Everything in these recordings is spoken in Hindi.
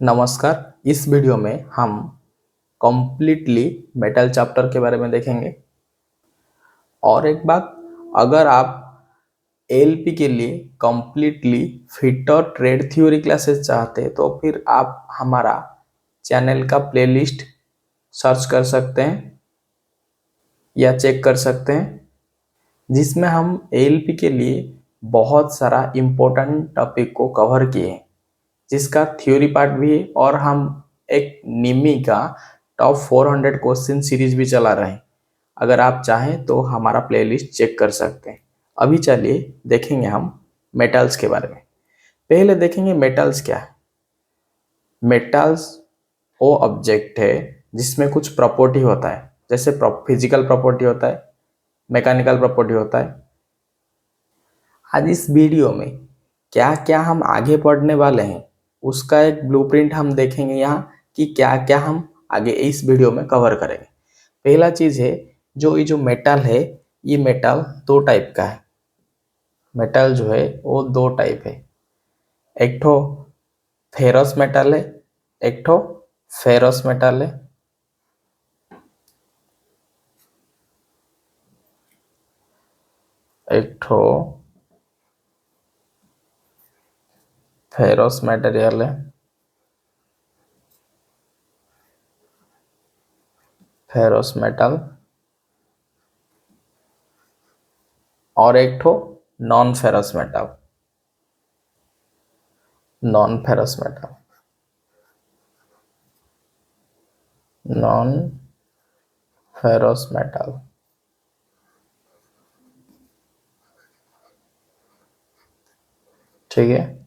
नमस्कार। इस वीडियो में हम कम्प्लीटली मेटल चैप्टर के बारे में देखेंगे। और एक बात, अगर आप एलपी के लिए कम्प्लीटली फिट और ट्रेड थ्योरी क्लासेस चाहते हैं तो फिर आप हमारा चैनल का प्लेलिस्ट सर्च कर सकते हैं या चेक कर सकते हैं, जिसमें हम एलपी के लिए बहुत सारा इम्पोर्टेंट टॉपिक को कवर किए हैं, जिसका थ्योरी पार्ट भी है। और हम एक निमी का टॉप 400 क्वेश्चन सीरीज भी चला रहे हैं। अगर आप चाहें तो हमारा प्लेलिस्ट चेक कर सकते हैं। अभी चलिए देखेंगे हम मेटल्स के बारे में। पहले देखेंगे मेटल्स क्या है। मेटल्स वो ऑब्जेक्ट है जिसमें कुछ प्रॉपर्टी होता है, जैसे फिजिकल प्रॉपर्टी होता है, मैकेनिकल प्रॉपर्टी होता है। आज इस वीडियो में क्या क्या हम आगे पढ़ने वाले हैं उसका एक ब्लूप्रिंट हम देखेंगे यहाँ कि क्या क्या हम आगे इस वीडियो में कवर करेंगे। पहला चीज है, जो मेटल है, ये मेटल दो टाइप का है। मेटल जो है वो दो टाइप है। एक ठो फेरस मेटल है, एक ठो फेरस मेटल है। एक ठो फेरस मटेरियल है, फेरस मेटल। और एक ठो non ferrous metal, non ferrous metal, non ferrous metal. ठीक है।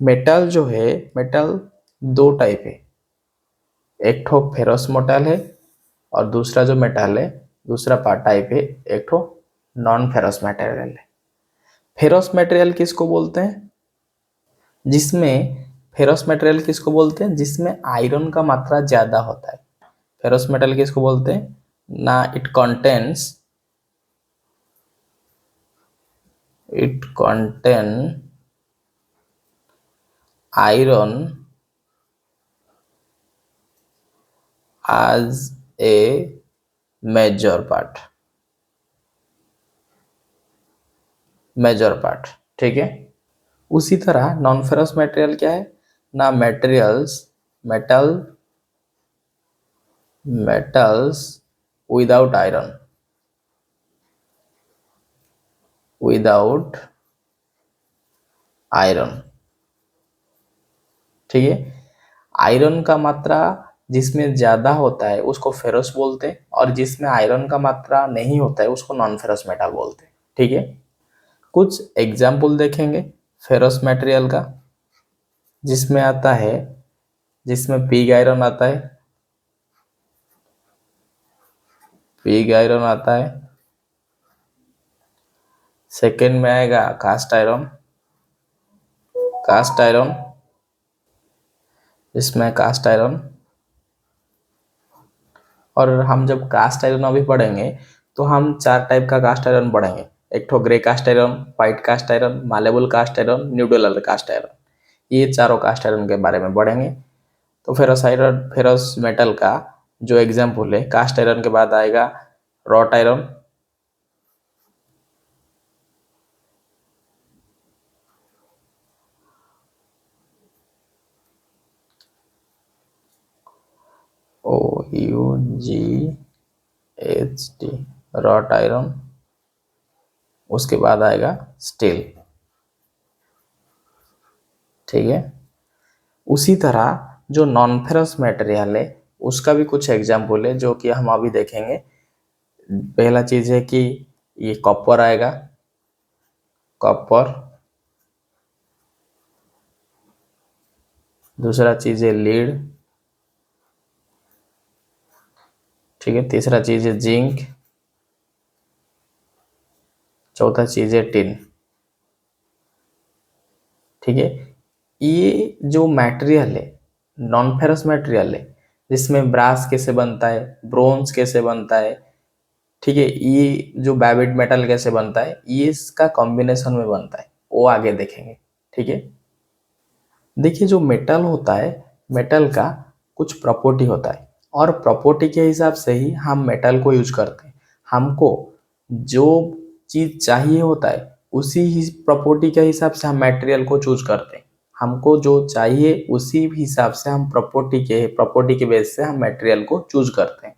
मेटल जो है, मेटल दो टाइप है। एक ठो फेरस मेटल है और दूसरा जो मेटल है, दूसरा पार्ट टाइप है, एक ठो नॉन फेरस मटेरियल है। फेरस मटेरियल किसको बोलते हैं? जिसमें फेरस मटेरियल किसको बोलते हैं? जिसमें आयरन का मात्रा ज्यादा होता है। फेरस मेटल किसको बोलते हैं? ना it contain iron as a major part। ठीक है। उसी तरह नॉन फेरस मटेरियल क्या है ना? Metals without iron. ठीक है। आयरन का मात्रा जिसमें ज्यादा होता है उसको फेरस बोलते हैं, और जिसमें आयरन का मात्रा नहीं होता है उसको नॉन फेरस मेटल बोलते हैं। ठीक है। कुछ एग्जाम्पल देखेंगे फेरस मटेरियल का, जिसमें आता है, जिसमें पिग आयरन आता है, पिग आयरन आता है। सेकेंड में आएगा कास्ट आयरन, इसमें कास्ट आयरन। और हम जब कास्ट आयरन अभी पढ़ेंगे तो हम चार टाइप का कास्ट आयरन पढ़ेंगे। एक ठो grey cast iron, white cast iron, malleable cast iron, neutral cast iron. ये चारों कास्ट आयरन के बारे में पढ़ेंगे। तो फेरस मेटल का जो एग्जाम्पल है, कास्ट आयरन के बाद आएगा wrought iron, OUGHT, wrought iron. उसके बाद आएगा स्टील। ठीक है। उसी तरह जो नॉन फेरस मटेरियल है उसका भी कुछ एग्जाम्पल है जो कि हम अभी देखेंगे। पहला चीज है कि ये कॉपर आएगा, कॉपर। दूसरा चीज है लीड। ठीक है। तीसरा चीज है जिंक। चौथा चीज है टिन। ठीक है। ये जो मटेरियल है, नॉन फेरस मटेरियल है, जिसमें ब्रास कैसे बनता है, ब्रोंज कैसे बनता है, ठीक है, ये जो बैबिट मेटल कैसे बनता है, ये इसका कॉम्बिनेशन में बनता है, वो आगे देखेंगे। ठीक है। देखिए जो मेटल होता है, मेटल का कुछ प्रॉपर्टी होता है और प्रॉपर्टी के हिसाब से ही हम मेटल को यूज करते हैं। हमको जो चीज़ चाहिए होता है उसी ही प्रॉपर्टी के हिसाब से हम मटेरियल को चूज करते हैं। हमको जो चाहिए उसी हिसाब से हम प्रॉपर्टी के बेस से हम मटेरियल को चूज करते हैं।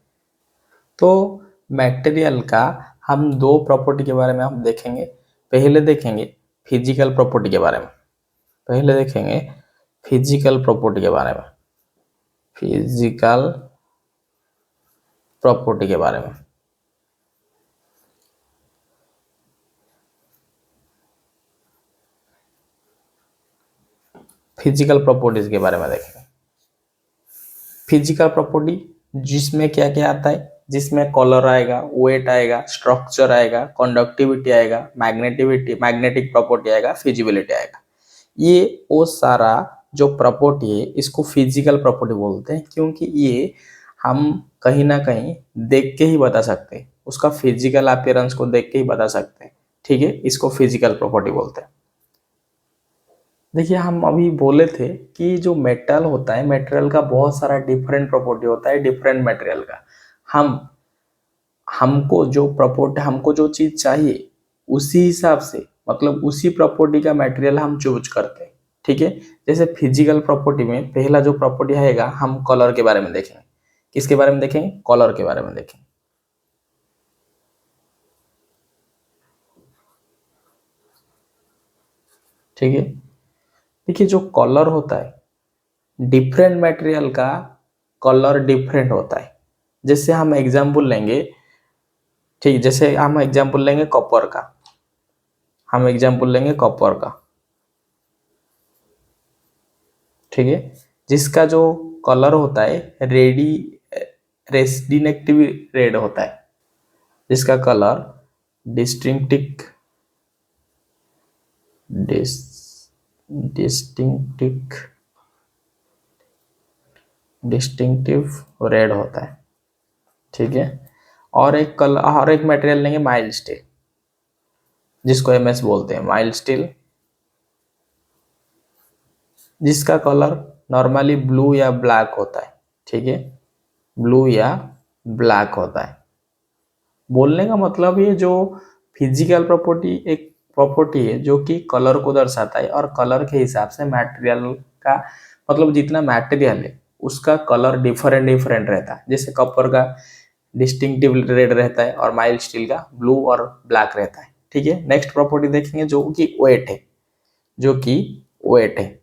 तो मटेरियल का हम दो प्रॉपर्टी के बारे में हम देखेंगे। पहले देखेंगे फिजिकल प्रॉपर्टी के बारे में। पहले देखेंगे फिजिकल प्रॉपर्टी के बारे में। फिजिकल प्रॉपर्टी के बारे में फिजिकल प्रॉपर्टीज के बारे में देखेंगे। फिजिकल प्रॉपर्टी जिसमें क्या क्या आता है, जिसमें कलर आएगा, वेट आएगा, स्ट्रक्चर आएगा, कंडक्टिविटी आएगा, मैग्नेटिक प्रॉपर्टी आएगा, फिजिबिलिटी आएगा। ये वो सारा जो प्रॉपर्टी है इसको फिजिकल प्रॉपर्टी बोलते हैं, क्योंकि ये हम कहीं ना कहीं देख के ही बता सकते हैं, उसका फिजिकल अपीयरेंस को देख के ही बता सकते हैं। ठीक है, इसको फिजिकल प्रॉपर्टी बोलते हैं। देखिए हम अभी बोले थे कि जो मेटल होता है, मटेरियल का बहुत सारा डिफरेंट प्रॉपर्टी होता है, डिफरेंट मटेरियल का। हमको जो चीज चाहिए उसी हिसाब से, मतलब उसी प्रॉपर्टी का मटेरियल हम चूज करते हैं। ठीक है, जैसे फिजिकल प्रॉपर्टी में पहला जो प्रॉपर्टी आएगा, हम कलर के बारे में देखेंगे। किसके बारे में देखेंगे? कलर के बारे में देखेंगे। ठीक है, देखिए जो कलर होता है, डिफरेंट मटेरियल का कलर डिफरेंट होता है। जैसे हम एग्जाम्पल लेंगे, ठीक, जैसे हम एग्जाम्पल लेंगे कॉपर का। हम एग्जाम्पल लेंगे कॉपर का। ठीक है, जिसका जो कलर होता है रेडिनेटिव रेड होता है, जिसका colour distinctive distinctive distinctive red होता है। ठीक है, और एक मटेरियल लेंगे माइल्ड स्टील, जिसको एमएस बोलते हैं, माइल्ड स्टील, जिसका कलर नॉर्मली ब्लू या ब्लैक होता है। ठीक है, ब्लू या ब्लैक होता है। बोलने का मतलब ये जो फिजिकल प्रॉपर्टी एक प्रॉपर्टी है जो कि कलर को दर्शाता है, और कलर के हिसाब से मटेरियल का, मतलब जितना मटेरियल है उसका कलर डिफरेंट डिफरेंट रहता है। जैसे कॉपर का डिस्टिंक्टिव रेड रहता है और माइल्ड स्टील का ब्लू और ब्लैक रहता है। ठीक है, नेक्स्ट प्रॉपर्टी देखेंगे जो कि वेट है। जो कि वेट है,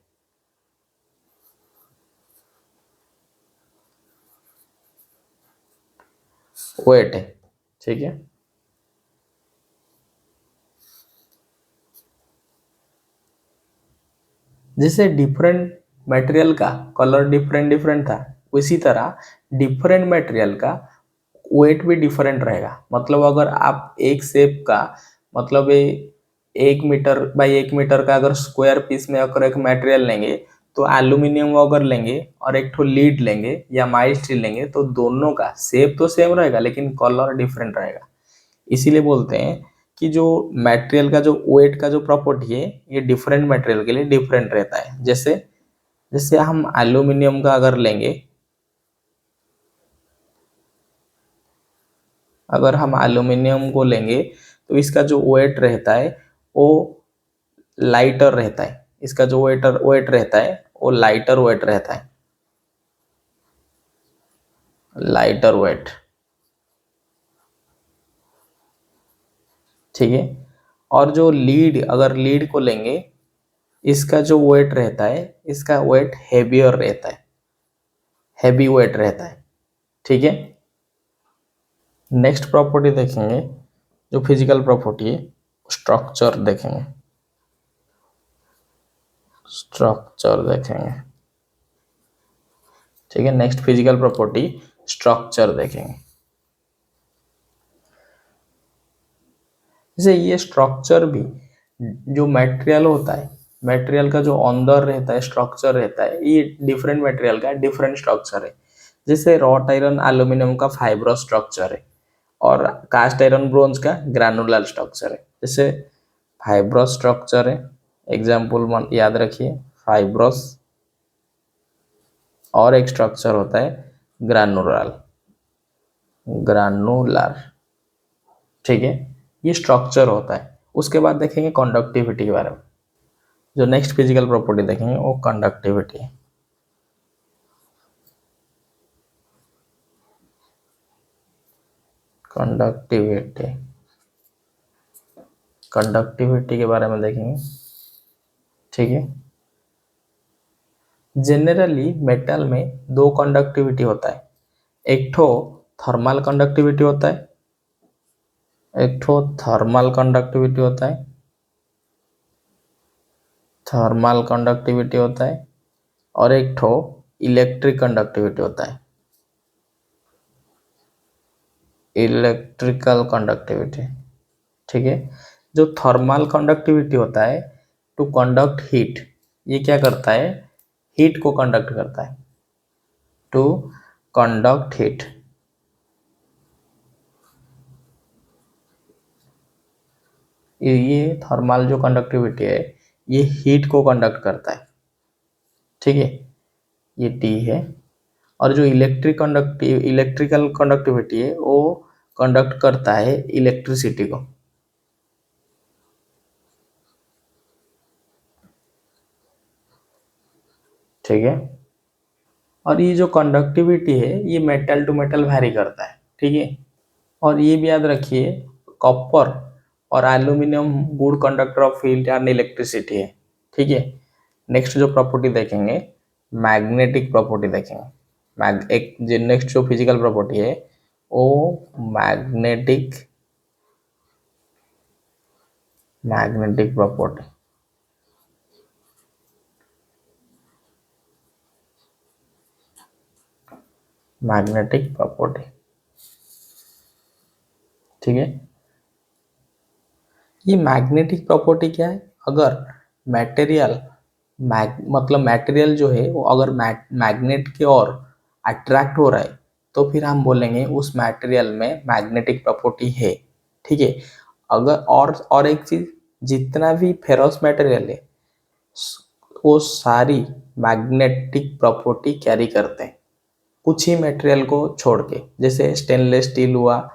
वेट है। ठीक है, जैसे डिफरेंट मटेरियल का कलर डिफरेंट डिफरेंट था, उसी तरह डिफरेंट मटेरियल का वेट भी डिफरेंट रहेगा। मतलब अगर आप एक शेप का, मतलब 1 मीटर बाई 1 मीटर का अगर स्क्वायर पीस में अगर एक मटेरियल लेंगे, तो एल्यूमिनियम अगर लेंगे और एक ठो लीड लेंगे या माइल्ड स्टील लेंगे, तो दोनों का शेप तो सेम रहेगा लेकिन कलर डिफरेंट रहेगा। इसीलिए बोलते हैं कि जो मटेरियल का जो वेट का जो प्रॉपर्टी है, ये डिफरेंट मटेरियल के लिए डिफरेंट रहता है। जैसे जैसे हम एल्यूमिनियम का अगर लेंगे, अगर हम एल्यूमिनियम को लेंगे तो इसका जो वेट रहता है वो लाइटर रहता है। इसका जो वेट रहता है वो लाइटर वेट रहता है, लाइटर वेट। ठीक है, और जो अगर लीड को लेंगे, इसका जो वेट रहता है, इसका वेट हेवियर रहता है, हैवी वेट रहता है। ठीक है, नेक्स्ट प्रॉपर्टी देखेंगे जो फिजिकल प्रॉपर्टी है, स्ट्रक्चर देखेंगे। स्ट्रक्चर देखेंगे। ठीक है, नेक्स्ट फिजिकल प्रॉपर्टी स्ट्रक्चर देखेंगे। जैसे ये स्ट्रक्चर भी जो मटेरियल होता है, मटेरियल का जो अंदर रहता है स्ट्रक्चर रहता है, ये डिफरेंट मटेरियल का डिफरेंट स्ट्रक्चर है। जैसे रॉट आयरन एल्यूमिनियम का फाइब्रस स्ट्रक्चर है और कास्ट आयरन ब्रोंज का ग्रैनुलर स्ट्रक्चर है। जैसे फाइब्रस स्ट्रक्चर है, एग्जाम्पल याद रखिए, फाइब्रस और एक स्ट्रक्चर होता है ग्रानुलर। ग्रानुलर, ठीक है, ये स्ट्रक्चर होता है। उसके बाद देखेंगे कंडक्टिविटी के बारे में। जो नेक्स्ट फिजिकल प्रॉपर्टी देखेंगे वो कंडक्टिविटी है। कंडक्टिविटी, कंडक्टिविटी के बारे में देखेंगे, ठीक है। जनरली मेटल में दो कंडक्टिविटी होता है, एक ठो थर्मल कंडक्टिविटी होता है, एक ठो थर्मल कंडक्टिविटी होता है, थर्मल कंडक्टिविटी होता है, और एक ठो इलेक्ट्रिक कंडक्टिविटी होता है, इलेक्ट्रिकल कंडक्टिविटी, ठीक है। जो थर्मल कंडक्टिविटी होता है, टू कंडक्ट हीट, ये क्या करता है, हीट को कंडक्ट करता है, टू कंडक्ट हीट। ये थर्मल जो कंडक्टिविटी है ये हीट को कंडक्ट करता है, ठीक है, ये टी है। और जो इलेक्ट्रिकल कंडक्टिविटी है वो कंडक्ट करता है इलेक्ट्रिसिटी को, ठीक है। और ये जो कंडक्टिविटी है ये मेटल टू मेटल वैरी करता है, ठीक है। और ये भी याद रखिए, कॉपर और aluminium good conductor of heat and electricity है, ठीक है। नेक्स्ट जो प्रॉपर्टी देखेंगे मैग्नेटिक प्रॉपर्टी देखेंगे। एक नेक्स्ट जो फिजिकल प्रॉपर्टी है वो magnetic, magnetic property, magnetic property, ठीक है। ये मैग्नेटिक प्रॉपर्टी क्या है, अगर मटेरियल मतलब मटेरियल जो है वो अगर मैग्नेट की ओर अट्रैक्ट हो रहा है तो फिर हम बोलेंगे उस मटेरियल में मैग्नेटिक प्रॉपर्टी है, ठीक है। अगर और एक चीज, जितना भी फेरस मटेरियल है वो सारी मैग्नेटिक प्रॉपर्टी कैरी करते हैं, कुछ ही मटेरियल को छोड़ के, जैसे स्टेनलेस स्टील हुआ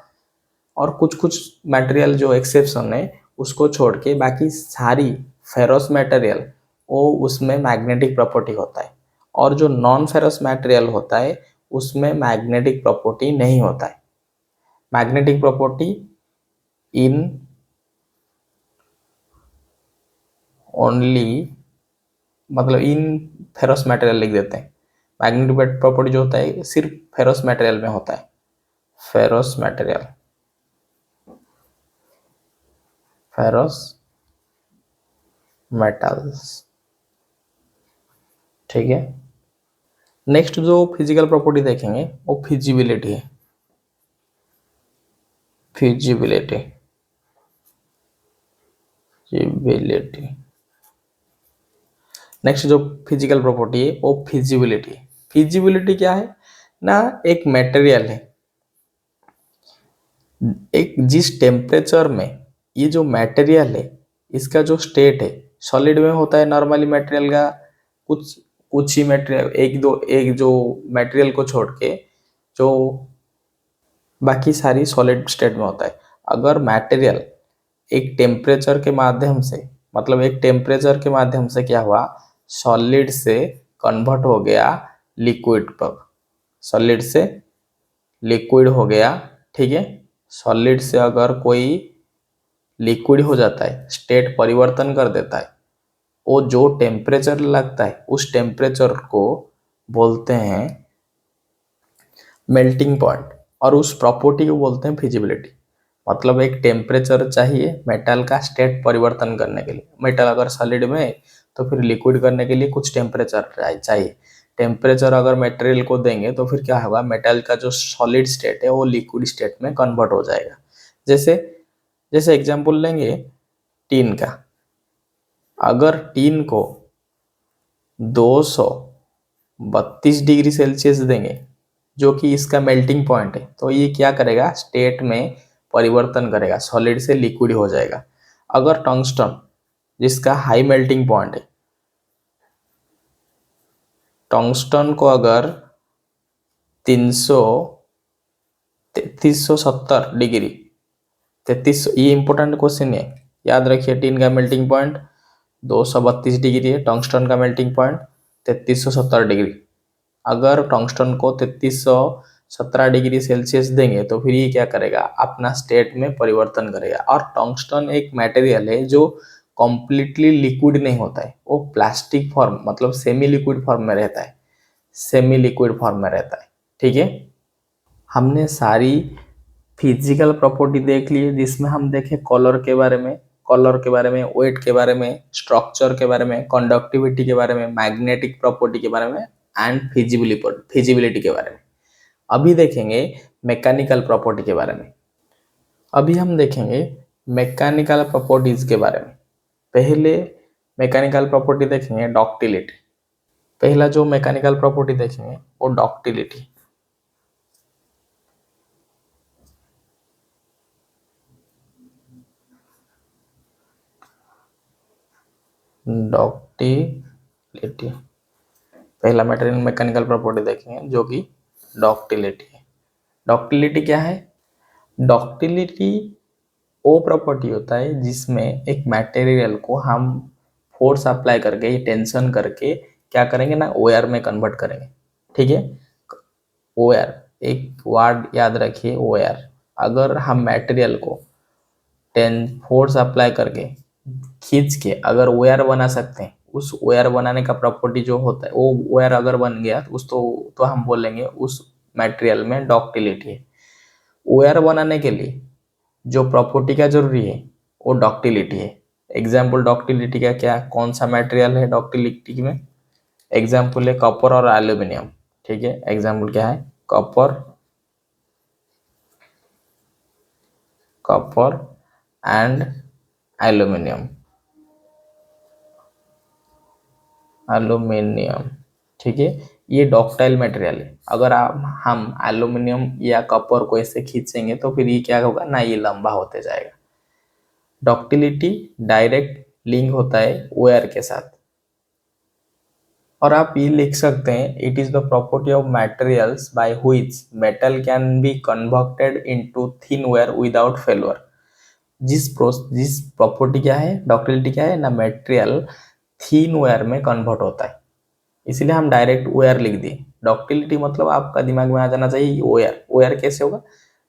और कुछ कुछ मटेरियल जो एक्सेप्शन है उसको छोड़ के बाकी सारी फेरस मटेरियल वो उसमें मैग्नेटिक प्रॉपर्टी होता है। और जो नॉन फेरस मटेरियल होता है उसमें मैग्नेटिक प्रॉपर्टी नहीं होता है। मैग्नेटिक प्रॉपर्टी इन ओनली, मतलब इन फेरस मटेरियल लिख देते हैं। मैग्नेटिक प्रॉपर्टी जो होता है सिर्फ फेरस मटेरियल में होता है, फेरस मटेरियल, फेरस मेटल्स, ठीक है। नेक्स्ट जो फिजिकल प्रॉपर्टी देखेंगे वो फिजिबिलिटी है, फिजिबिलिटी, फिजिबिलिटी। नेक्स्ट जो फिजिकल प्रॉपर्टी है वो फिजिबिलिटी। फिजिबिलिटी क्या है ना, एक मटेरियल है, एक जिस टेम्परेचर में ये जो मटेरियल है इसका जो स्टेट है सॉलिड में होता है नॉर्मली मटेरियल का, कुछ कुछ ही मटेरियल, एक जो मटेरियल को छोड़ के जो बाकी सारी सॉलिड स्टेट में होता है। अगर मटेरियल एक टेम्परेचर के माध्यम से, मतलब एक टेम्परेचर के माध्यम से क्या हुआ, सॉलिड से कन्वर्ट हो गया लिक्विड पर, सॉलिड से लिक्विड हो गया, ठीक है। सॉलिड से अगर कोई लिक्विड हो जाता है, स्टेट परिवर्तन कर देता है, वो जो टेम्परेचर लगता है उस टेम्परेचर को बोलते हैं मेल्टिंग पॉइंट, और उस प्रॉपर्टी को बोलते हैं फिजिबिलिटी। मतलब एक टेम्परेचर चाहिए मेटल का स्टेट परिवर्तन करने के लिए। मेटल अगर सॉलिड में है तो फिर लिक्विड करने के लिए कुछ टेम्परेचर चाहिए। टेम्परेचर अगर मटेरियल को देंगे तो फिर क्या होगा, मेटल का जो सॉलिड स्टेट है वो लिक्विड स्टेट में कन्वर्ट हो जाएगा। जैसे जैसे एग्जांपल लेंगे टीन का, अगर टीन को 232 डिग्री सेल्सियस देंगे जो कि इसका मेल्टिंग पॉइंट है, तो ये क्या करेगा, स्टेट में परिवर्तन करेगा, सॉलिड से लिक्विड हो जाएगा। अगर टंगस्टन जिसका हाई मेल्टिंग पॉइंट है, टंगस्टन को अगर 3370 डिग्री 33, ये इंपॉर्टेंट क्वेश्चन है, याद रखिए। टीन का मेल्टिंग पॉइंट 232 डिग्री है, टंगस्टन का मेल्टिंग पॉइंट 3370 डिग्री। अगर टंगस्टन को 3317 डिग्री सेल्सियस देंगे तो फिर ये क्या करेगा, अपना स्टेट में परिवर्तन करेगा। और टंगस्टन एक मटेरियल है जो कम्प्लीटली लिक्विड नहीं होता है, वो प्लास्टिक फॉर्म मतलब सेमी लिक्विड फॉर्म में रहता है, सेमी लिक्विड फॉर्म में रहता है। ठीक है, हमने सारी फिजिकल प्रॉपर्टी देख ली है, जिसमें हम देखें कलर के बारे में, वेट के बारे में, स्ट्रक्चर के बारे में, कंडक्टिविटी के बारे में, मैग्नेटिक प्रॉपर्टी के बारे में एंड फिजिबिलिटी के बारे में। अभी देखेंगे मैकेनिकल प्रॉपर्टी के बारे में। अभी हम देखेंगे मैकेनिकल प्रॉपर्टीज के बारे में। पहले मैकेनिकल प्रॉपर्टी देखेंगे डक्टिलिटी। पहला जो मैकेनिकल प्रॉपर्टी देखेंगे वो डक्टिलिटी। डक्टिलिटी पहला मटेरियल मैकेनिकल प्रॉपर्टी देखेंगे जो कि डक्टिलिटी है। डक्टिलिटी क्या है? डक्टिलिटी वो प्रॉपर्टी होता है जिसमें एक मटेरियल को हम फोर्स अप्लाई करके, टेंशन करके क्या करेंगे ना, ओआर में कन्वर्ट करेंगे। ठीक है, ओआर एक वर्ड याद रखिए, ओआर। अगर हम मटेरियल को फोर्स अप्लाई करके खींच के अगर ओआर बना सकते हैं, उस ओआर बनाने का प्रॉपर्टी जो होता है, वो ओआर अगर बन गया उस तो हम बोलेंगे उस मटेरियल में डक्टिलिटी है। ओआर बनाने के लिए जो प्रॉपर्टी का जरूरी है वो डक्टिलिटी है। एग्जाम्पल डक्टिलिटी का क्या, कौन सा मटेरियल है डक्टिलिटी में? एग्जाम्पल है कॉपर और एल्यूमिनियम। ठीक है, एग्जाम्पल क्या है? Copper and aluminium. ठीक है, ये डक्टाइल मटेरियल है। अगर हम एल्यूमिनियम या कॉपर को ऐसे खींचेंगे तो फिर ये क्या होगा ना, ये लंबा होते जाएगा। डक्टिलिटी डायरेक्ट लिंक होता है ओआर के साथ। और आप ये लिख सकते हैं, it is the property of materials by which metal can be converted into thin wire without failure. जिस प्रॉपर्टी क्या है, डक्टिलिटी क्या है ना, मटेरियल थिन वेयर में कन्वर्ट होता है, इसलिए हम डायरेक्ट ओआर लिख दिए। डक्टिलिटी मतलब आपका दिमाग में आ जाना चाहिए ओआर। ओआर कैसे होगा?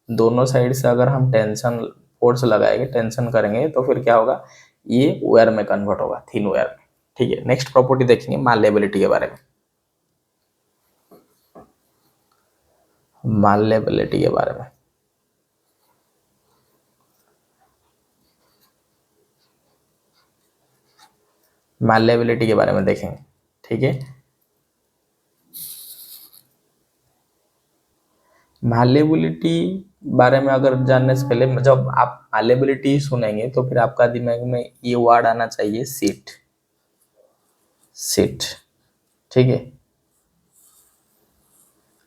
दोनों साइड से अगर हम टेंशन फोर्स लगाएंगे, टेंशन करेंगे तो फिर क्या होगा, ये ओआर में कन्वर्ट होगा, थिन ओआर में। ठीक है, नेक्स्ट प्रॉपर्टी देखेंगे मालेबिलिटी के बारे में। मालेबिलिटी के बारे में मालेबिलिटी के बारे में देखेंगे। ठीक है, मालेबिलिटी बारे में अगर जानने से पहले, जब आप मालेबिलिटी सुनेंगे तो फिर आपका दिमाग में ये वर्ड आना चाहिए, सीट। सीट, ठीक है।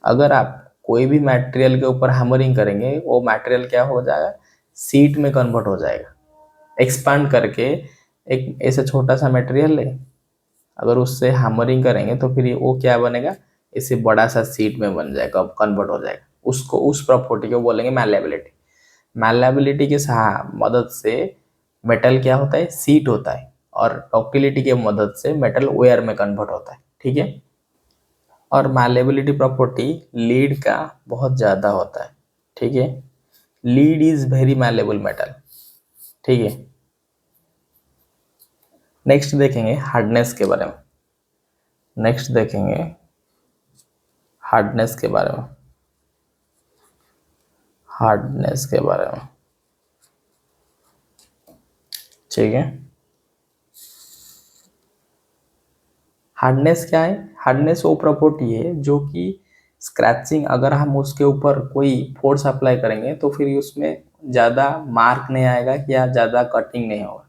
अगर आप कोई भी मटेरियल के ऊपर हैमरिंग करेंगे, वो मटेरियल क्या हो जाएगा, सीट में कन्वर्ट हो जाएगा। एक्सपांड करके एक ऐसे छोटा सा मटेरियल है, अगर उससे हैमरिंग करेंगे तो फिर वो क्या बनेगा, इसे बड़ा सा सीट में बन जाएगा, कन्वर्ट हो जाएगा। उसको, उस प्रॉपर्टी को बोलेंगे मैलेबिलिटी। मैलेबिलिटी के मदद से मेटल क्या होता है, सीट होता है, और डक्टिलिटी के मदद से मेटल वेयर में कन्वर्ट होता है। ठीक है, और मैलेबिलिटी प्रॉपर्टी लीड का बहुत ज़्यादा होता है। ठीक है, lead is very malleable metal. ठीक है, नेक्स्ट देखेंगे हार्डनेस के बारे में। नेक्स्ट देखेंगे हार्डनेस के बारे में। हार्डनेस के बारे में, ठीक है। हार्डनेस क्या है? हार्डनेस वो प्रॉपर्टी है जो कि स्क्रैचिंग, अगर हम उसके ऊपर कोई फोर्स अप्लाई करेंगे तो फिर उसमें ज़्यादा मार्क नहीं आएगा या ज़्यादा कटिंग नहीं होगा,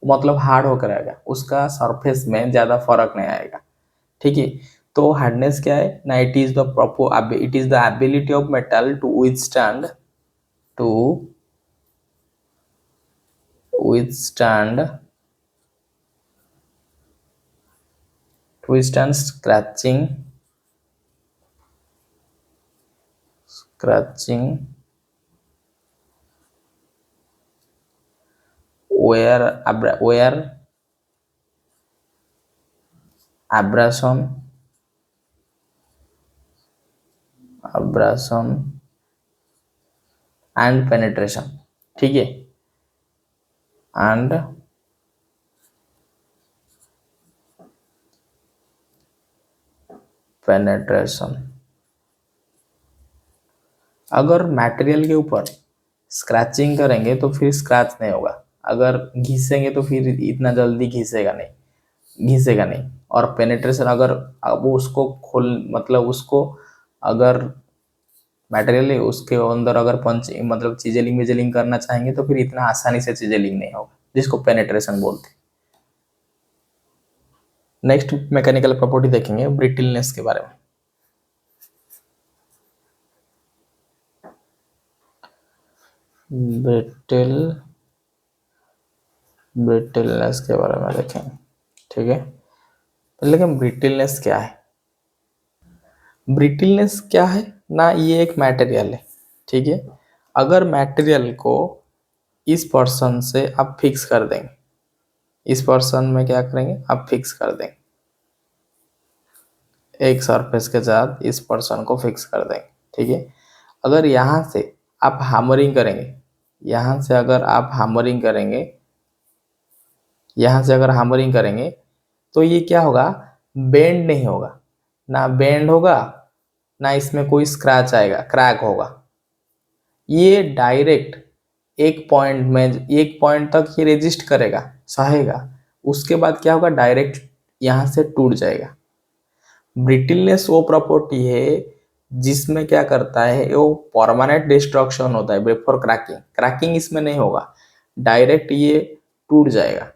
मतलब हार्ड होकर आएगा, उसका सरफेस में ज़्यादा फर्क नहीं आएगा। ठीक है, तो हार्डनेस क्या है ना, it is the ability of metal to withstand to withstand scratching, wear, abrasion, and penetration. ठीक है, and penetration. अगर मटेरियल के ऊपर स्क्रैचिंग करेंगे तो फिर स्क्रैच नहीं होगा, अगर घिसेंगे तो फिर इतना जल्दी घिसेगा नहीं। और पेनिट्रेशन, अगर अब उसको खोल मतलब उसको अगर मटेरियल है उसके अंदर अगर पंच मतलब चिजेलिंग विजेलिंग करना चाहेंगे तो फिर इतना आसानी से चिजेलिंग नहीं होगा, जिसको पेनिट्रेशन बोलते हैं। नेक्स्ट मैकेनिकल प्रॉपर्टी देखेंगे ब्रिटलनेस के बारे में। ब्रिटलनेस के बारे में देखेंगे। ठीक है, लेकिन ब्रिटलनेस क्या है? ब्रिटलनेस क्या है ना, ये एक मटेरियल है। ठीक है, अगर मटेरियल को इस पर्सन से आप फिक्स कर देंगे, इस पर्सन में क्या करेंगे, आप फिक्स कर देंगे, एक सरफेस के साथ इस पर्सन को फिक्स कर देंगे। ठीक है, अगर यहाँ से आप हैमरिंग करेंगे, यहाँ से अगर आप हैमरिंग करेंगे, यहाँ से अगर हैमरिंग करेंगे तो ये क्या होगा, बेंड नहीं होगा, ना बेंड होगा ना इसमें कोई स्क्रैच आएगा, क्रैक होगा। ये डायरेक्ट एक पॉइंट तक ये रेजिस्ट करेगा, सहेगा, उसके बाद क्या होगा, डायरेक्ट यहाँ से टूट जाएगा। ब्रिटलनेस वो प्रॉपर्टी है जिसमें क्या करता है, वो परमानेंट डिस्ट्रक्शन होता है बिफोर क्रैकिंग। क्रैकिंग इसमें नहीं होगा, डायरेक्ट ये टूट जाएगा।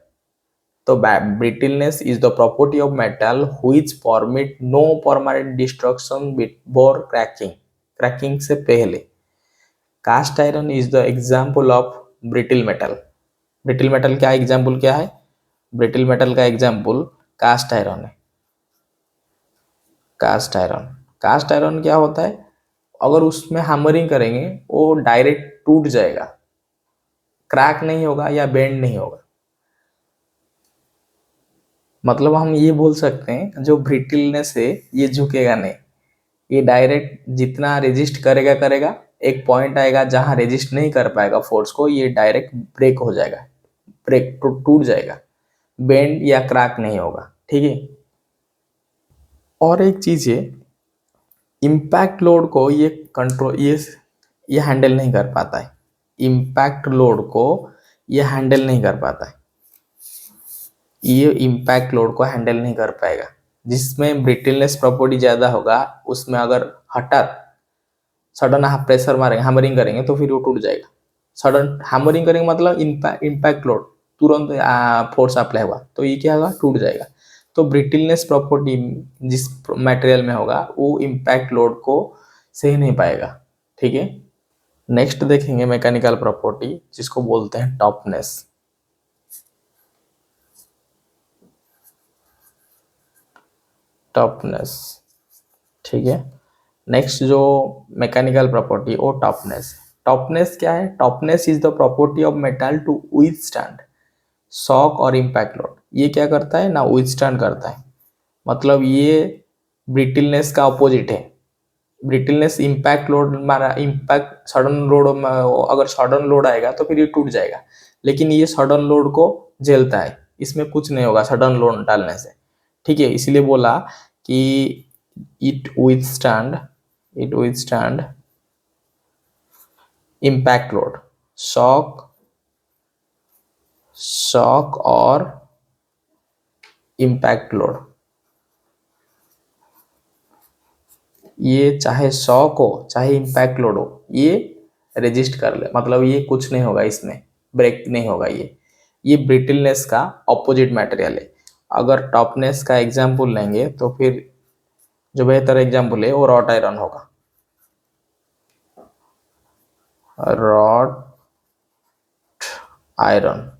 तो brittleness is the property of metal which permit no permanent destruction before cracking, cracking से पहले। Cast iron is the example of brittle metal. Brittle metal का एग्जाम्पल क्या है? ब्रिटल मेटल का एग्जाम्पल कास्ट आयरन है। कास्ट आयरन क्या होता है, अगर उसमें हैमरिंग करेंगे वो डायरेक्ट टूट जाएगा, क्रैक नहीं होगा या बेंड नहीं होगा। मतलब हम ये बोल सकते हैं जो ब्रिटलनेस है ये झुकेगा नहीं, ये डायरेक्ट जितना रेजिस्ट करेगा, एक पॉइंट आएगा जहां रेजिस्ट नहीं कर पाएगा फोर्स को, ये डायरेक्ट ब्रेक हो जाएगा, ब्रेक टूट जाएगा, बेंड या क्रैक नहीं होगा। ठीक है, और एक चीज है, इम्पैक्ट लोड को ये कंट्रोल ये हैंडल नहीं कर पाता है, इम्पैक्ट लोड को ये हैंडल नहीं कर पाता है, ये इम्पैक्ट लोड को हैंडल नहीं कर पाएगा। जिसमें ब्रिटलनेस प्रॉपर्टी ज्यादा होगा उसमें अगर हठात सडन आप प्रेशर मारेंगे, हैमरिंग करेंगे तो फिर वो टूट जाएगा। सडन हैमरिंग करेंगे मतलब इम्पैक्ट लोड, तुरंत फोर्स अप्लाई हुआ तो ये क्या होगा, टूट जाएगा। तो ब्रिटलनेस प्रॉपर्टी जिस मटेरियल में होगा वो इम्पैक्ट लोड को सह नहीं पाएगा। ठीक है, नेक्स्ट देखेंगे मैकेनिकल प्रॉपर्टी जिसको बोलते हैं टफनेस। टफनेस, ठीक है, नेक्स्ट जो मैकेनिकल प्रॉपर्टी वो टफनेस। टफनेस क्या है? Toughness is the property of metal to withstand shock और इम्पैक्ट लोड। ये क्या करता है ना, विथस्टैंड करता है, मतलब ये ब्रिटलनेस का अपोजिट है। ब्रिटलनेस इम्पैक्ट लोड मारा, इम्पैक्ट सडन लोड, अगर सडन लोड आएगा तो फिर ये टूट जाएगा, लेकिन ये सडन लोड को झेलता है, इसमें कुछ नहीं होगा सडन लोड डालने से। ठीक है, इसलिए बोला कि it withstand impact load, shock और इम्पैक्ट लोड। ये चाहे शॉक हो चाहे इम्पैक्ट लोड हो, ये रेजिस्ट कर ले, मतलब ये कुछ नहीं होगा, इसमें ब्रेक नहीं होगा। ये ब्रिटलनेस का ऑपोजिट मटेरियल है। अगर टफनेस का एग्जाम्पल लेंगे तो फिर जो बेहतर एग्जाम्पल है वो रॉट आयरन होगा। रॉट आयरन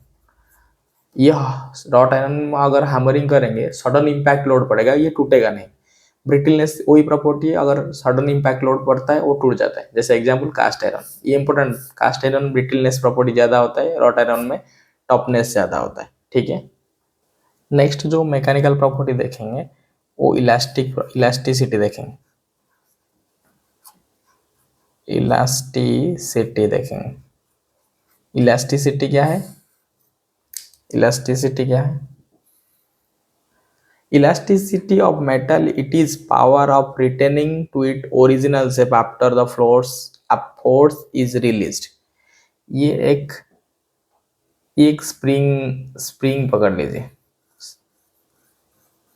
यह रॉट आयरन में अगर हैमरिंग करेंगे सडन इम्पैक्ट लोड पड़ेगा, ये टूटेगा नहीं। ब्रिटलनेस वही प्रॉपर्टी है, अगर सडन इम्पैक्ट लोड पड़ता है वो टूट जाता है। जैसे एग्जांपल कास्ट आयरन, ये important, cast iron brittleness property ज़्यादा होता है, रॉट आयरन में टफनेस ज़्यादा होता है। ठीक है, नेक्स्ट जो मैकेनिकल प्रॉपर्टी देखेंगे वो इलास्टिसिटी देखेंगे। इलास्टिसिटी देखेंगे। इलास्टिसिटी क्या है? इलास्टिसिटी क्या है? Elasticity of metal, it is power of returning to its original shape after the force is released। ये एक स्प्रिंग पकड़ लीजिए,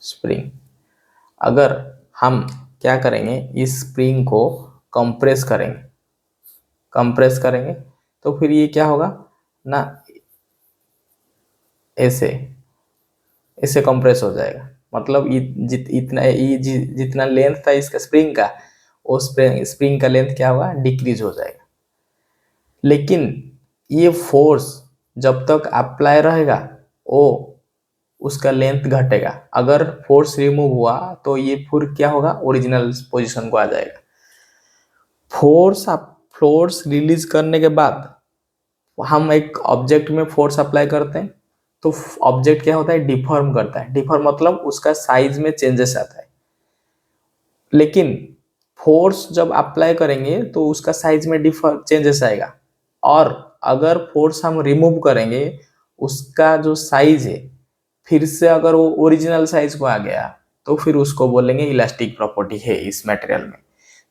स्प्रिंग। अगर हम क्या करेंगे, इस स्प्रिंग को कंप्रेस करेंगे तो फिर ये क्या होगा ना, ऐसे ऐसे कंप्रेस हो जाएगा। मतलब जितना लेंथ था इसका स्प्रिंग का, वो स्प्रिंग का लेंथ क्या होगा, डिक्रीज हो जाएगा। लेकिन ये फोर्स जब तक अप्लाई रहेगा वो उसका लेंथ घटेगा। अगर फोर्स रिमूव हुआ तो ये फिर क्या होगा, ओरिजिनल पोजीशन को आ जाएगा। फोर्स रिलीज करने के बाद हम एक ऑब्जेक्ट में फोर्स अप्लाई करते हैं तो ऑब्जेक्ट क्या होता है, डिफॉर्म करता है। डिफॉर्म मतलब उसका साइज में चेंजेस आता है। लेकिन फोर्स जब अप्लाई करेंगे तो उसका साइज में चेंजेस आएगा। और अगर फोर्स हम रिमूव करेंगे, उसका जो साइज है फिर से अगर वो ओरिजिनल साइज को आ गया तो फिर उसको बोलेंगे इलास्टिक प्रॉपर्टी है इस मटेरियल में।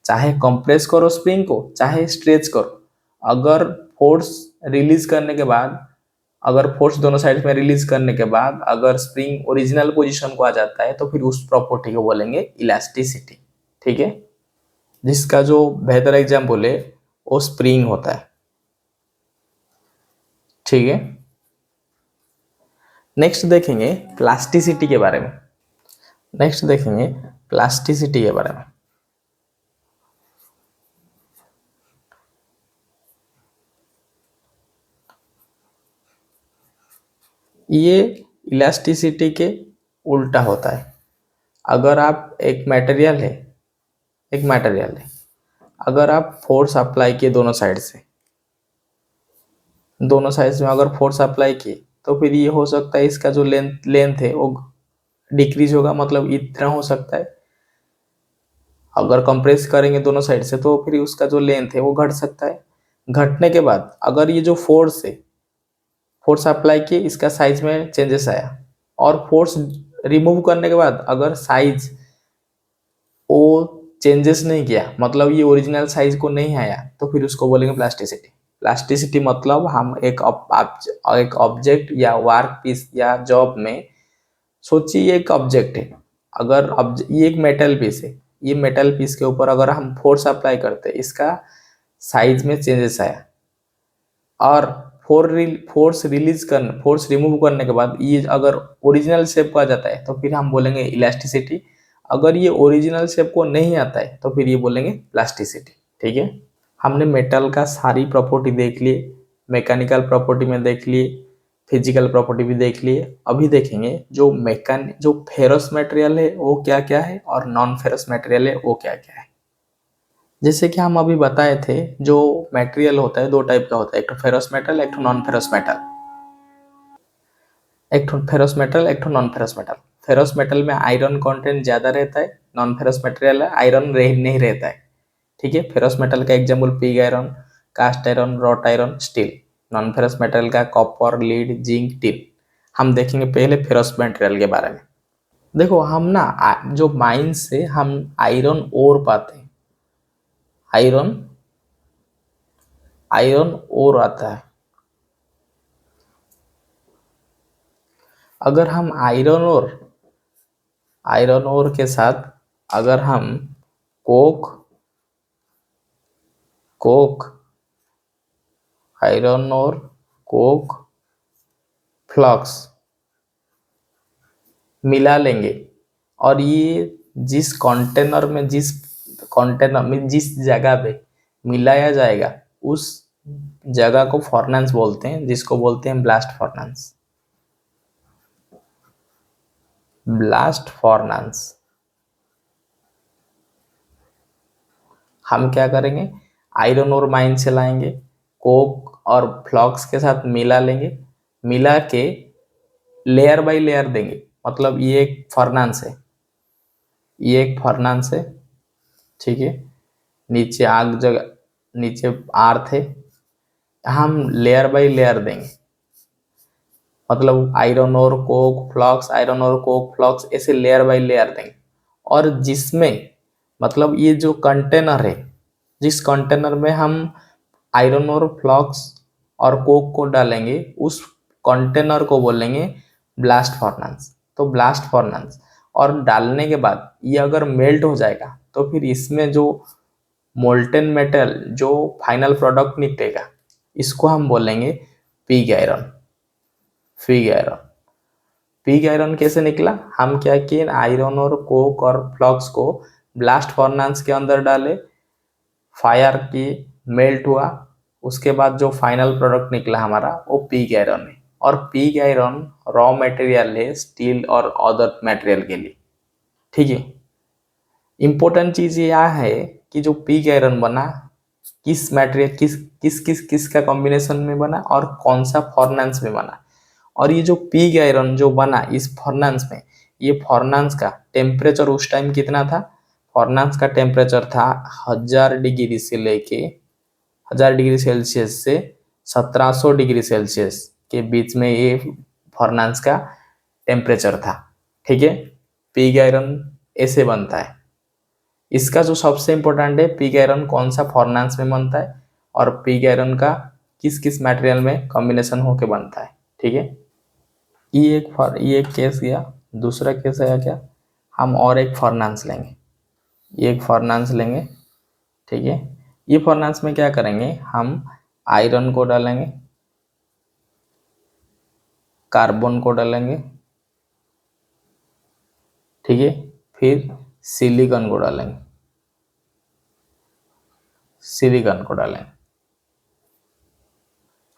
चाहे कंप्रेस करो स्प्रिंग को, चाहे स्ट्रेच करो, अगर फोर्स रिलीज करने के बाद, अगर फोर्स दोनों साइड में रिलीज करने के बाद अगर स्प्रिंग ओरिजिनल पोजीशन को आ जाता है तो फिर उस प्रॉपर्टी को बोलेंगे इलास्टिसिटी। ठीक है, जिसका जो बेहतर एग्जाम्पल है वो स्प्रिंग होता है। ठीक है, नेक्स्ट देखेंगे प्लास्टिसिटी के बारे में। ये इलास्टिसिटी के उल्टा होता है। अगर आप एक मटेरियल है, अगर आप फोर्स अप्लाई किए दोनों साइड में अगर फोर्स अप्लाई किए तो फिर ये हो सकता है इसका जो लेंथ है वो डिक्रीज होगा, मतलब इतना हो सकता है। अगर कंप्रेस करेंगे दोनों साइड से तो फिर उसका जो लेंथ है वो घट सकता है। घटने के बाद अगर ये जो फोर्स अप्लाई किए, इसका साइज में चेंजेस आया, और फोर्स रिमूव करने के बाद अगर साइज वो चेंजेस नहीं किया, मतलब ये ओरिजिनल साइज को नहीं आया, तो फिर उसको बोलेंगे प्लास्टिसिटी। प्लास्टिसिटी मतलब हम एक ऑब्जेक्ट या वर्क पीस या जॉब में, सोचिए एक ऑब्जेक्ट है, अगर ये एक मेटल पीस है, ये मेटल पीस के ऊपर अगर हम फोर्स अप्लाई करते हैं, इसका साइज में चेंजेस आया, और फोर्स रिमूव करने के बाद ये अगर ओरिजिनल शेप को आ जाता है तो फिर हम बोलेंगे इलास्टिसिटी। अगर ये ओरिजिनल शेप को नहीं आता है तो फिर ये बोलेंगे प्लास्टिसिटी। ठीक है, हमने मेटल का सारी प्रॉपर्टी देख लिए, मैकेनिकल प्रॉपर्टी में देख लिए, फिजिकल प्रॉपर्टी भी देख लिए। अभी देखेंगे जो फेरस मटेरियल है वो क्या क्या है और नॉन फेरस मटेरियल है वो क्या क्या है। जैसे कि हम अभी बताए थे, जो मटेरियल होता है दो टाइप का होता है, एक तो फेरस मेटल, एक तो नॉन फेरस मेटल। एक तो फेरस मेटल, एक तो non ferrous metal. Ferrous metal में आयरन कंटेंट ज्यादा रहता है, नॉन फेरस मटेरियल है आयरन नहीं रहता है। ठीक है, फेरस मेटल का example pig iron, cast iron, wrought iron, steel. Non ferrous metal का कॉपर, लीड, जिंक, टिन। हम देखेंगे पहले फेरस मटेरियल के बारे में। देखो हम ना जो माइन से हम आयरन ओर पाते हैं, आयरन ओर आता है। अगर हम आयरन ओर के साथ अगर हम कोक आयरन और कोक फ्लक्स मिला लेंगे, और ये जिस कंटेनर में जिस जगह पे मिलाया जाएगा उस जगह को फॉर्नेंस बोलते हैं, जिसको बोलते हैं ब्लास्ट फॉर्नेंस। ब्लास्ट फॉर्नेंस हम क्या करेंगे, आयरन और माइन से लाएंगे, कोक और फ्लॉक्स के साथ मिला लेंगे, मिला के लेयर बाय लेयर देंगे। मतलब ये एक फर्नांस है, ये एक फर्नांस है, ठीक है। नीचे आग जगह, नीचे आर्थ है, हम लेयर बाय लेयर देंगे। मतलब आयरन और कोक फ्लॉक्स, आयरन और कोक फ्लॉक्स, ऐसे लेयर बाय लेयर देंगे। और जिसमें मतलब ये जो कंटेनर है, जिस कंटेनर में हम आयरन और फ्लॉक्स और कोक को डालेंगे, उस कंटेनर को बोलेंगे ब्लास्ट फर्नेंस। तो ब्लास्ट फर्नेंस, और डालने के बाद ये अगर मेल्ट हो जाएगा तो फिर इसमें जो मोल्टेन मेटल, जो फाइनल प्रोडक्ट निकलेगा, इसको हम बोलेंगे pig iron. Pig iron, pig iron कैसे निकला, हम क्या किए, आयरन और कोक और फ्लॉक्स को ब्लास्ट फर्नेंस के अंदर डाले, फायर की, मेल्ट हुआ, उसके बाद जो फाइनल प्रोडक्ट निकला हमारा वो पिग आयरन है। और पिग आयरन रॉ मटेरियल है स्टील और अदर मटेरियल के लिए, ठीक है। इंपॉर्टेंट चीज ये यह है कि जो पिग आयरन बना, किस मटेरियल, किस का कॉम्बिनेशन में बना और कौन सा फर्नेंस में बना। और ये जो पिग आयरन जो बना इस फर्नेंस में, ये फर्नेंस का टेम्परेचर उस टाइम कितना था, फर्नेंस का टेम्परेचर था 1000 डिग्री से लेके 1000 डिग्री सेल्सियस से 1700 डिग्री सेल्सियस के बीच में ये फर्नेंस का टेम्परेचर था, ठीक है। पिग आयरन ऐसे बनता है। इसका जो सबसे इम्पोर्टेंट है, पिग आयरन कौन सा फर्नेंस में बनता है और पिग आयरन का किस किस मटेरियल में कॉम्बिनेशन होके बनता है, ठीक है। ये एक केस गया। दूसरा केस आया क्या, हम और एक फर्नेंस लेंगे, ये एक फर्नेंस लेंगे, ठीक है। ये फर्नेंस में क्या करेंगे, हम आयरन को डालेंगे, कार्बन को डालेंगे, ठीक है। फिर सिलिकॉन को डालेंगे, सिलिकॉन को डालेंगे।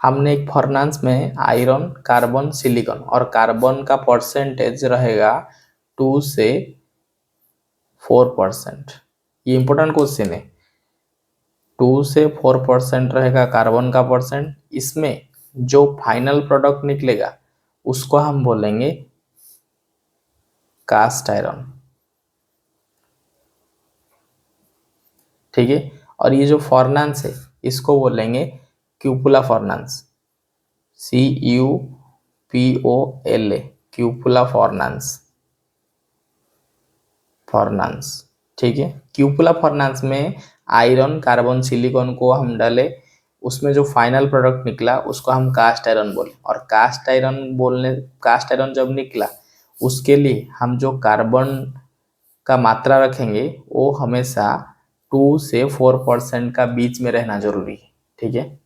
हमने एक फर्नेंस में आयरन, कार्बन, सिलिकॉन, और कार्बन का परसेंटेज रहेगा 2 से 4%। ये इंपॉर्टेंट क्वेश्चन है। 2 से 4% रहेगा कार्बन का परसेंट। इसमें जो फाइनल प्रोडक्ट निकलेगा उसको हम बोलेंगे कास्ट आयरन, ठीक है। और ये जो फर्नेंस है इसको बोलेंगे क्यूपुला फर्नेंस, CUPOLA, क्यूपुला फर्नेंस, फर्नेंस, ठीक है। क्यूपुला फर्नेंस में आयरन, कार्बन, सिलिकॉन को हम डाले, उसमें जो फाइनल प्रोडक्ट निकला उसको हम कास्ट आयरन बोले। और कास्ट आयरन जब निकला उसके लिए हम जो कार्बन का मात्रा रखेंगे वो हमेशा 2 से 4% का बीच में रहना जरूरी है, ठीक है।